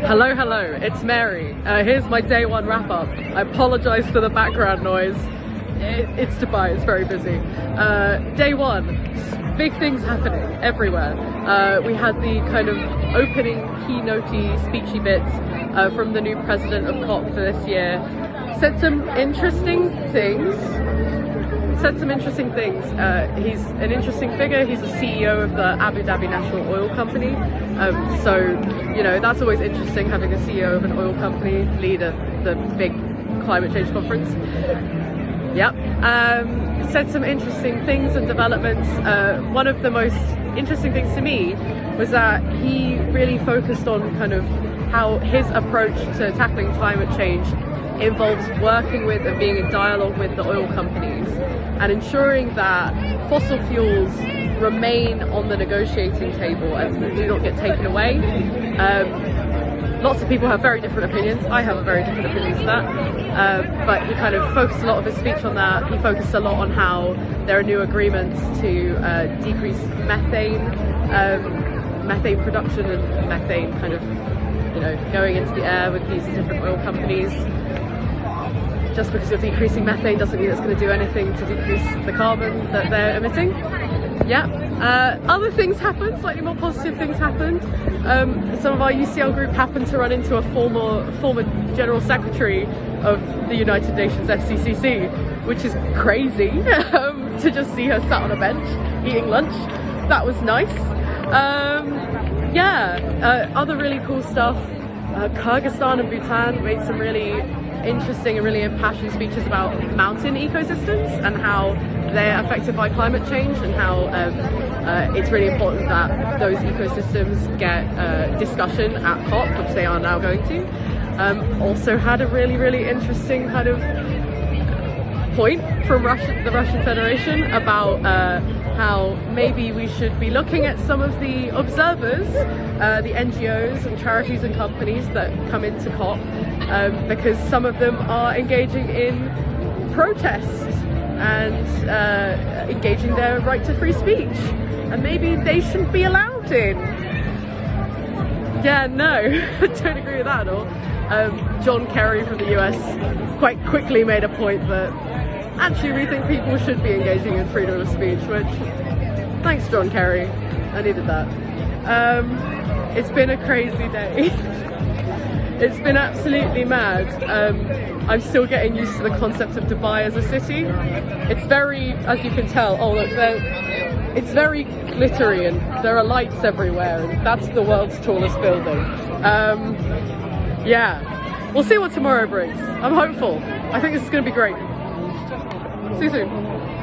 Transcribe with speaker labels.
Speaker 1: Hello, it's Mary. Here's my day one wrap up. I apologise for the background noise. It's Dubai, it's very busy. Day one, big things happening everywhere. We had the kind of opening keynote-y, speechy bits from the new president of COP for this year. Said some interesting things. He's an interesting figure. He's the CEO of the Abu Dhabi National Oil Company. So, you know, that's always interesting, having a CEO of an oil company lead the big climate change conference. Yep. Said some interesting things and developments. One of the most interesting things to me was that he really focused on kind of how his approach to tackling climate change involves working with and being in dialogue with the oil companies and ensuring that fossil fuels remain on the negotiating table and do not get taken away. Lots of people have very different opinions. I have a very different opinion to that. But he kind of focused a lot of his speech on that. He focused a lot on how there are new agreements to decrease methane production and methane kind of, you know, going into the air with these different oil companies. Just because you're decreasing methane doesn't mean it's going to do anything to decrease the carbon that they're emitting. Yeah. Other things happened, slightly more positive things happened. Some of our UCL group happened to run into a former General Secretary of the United Nations FCCC, which is crazy to just see her sat on a bench eating lunch. That was nice. Other really cool stuff. Kyrgyzstan and Bhutan made some really interesting and really impassioned speeches about mountain ecosystems and how they're affected by climate change, and how it's really important that those ecosystems get discussion at COP, which they are now going to. Also had a really interesting kind of point from the Russian Federation about how maybe we should be looking at some of the observers, the NGOs and charities and companies that come into COP, because some of them are engaging in protest and engaging their right to free speech, and maybe they shouldn't be allowed in. Yeah, no, I don't agree with that at all. John Kerry from the US quite quickly made a point that actually we think people should be engaging in freedom of speech, which, thanks John Kerry, I needed that. It's been a crazy day. It's been absolutely mad. I'm still getting used to the concept of Dubai as a city. It's very, as you can tell, oh look, it's very glittery and there are lights everywhere, and that's the world's tallest building. Yeah, we'll see what tomorrow brings. I'm hopeful. I think this is going to be great. See you soon.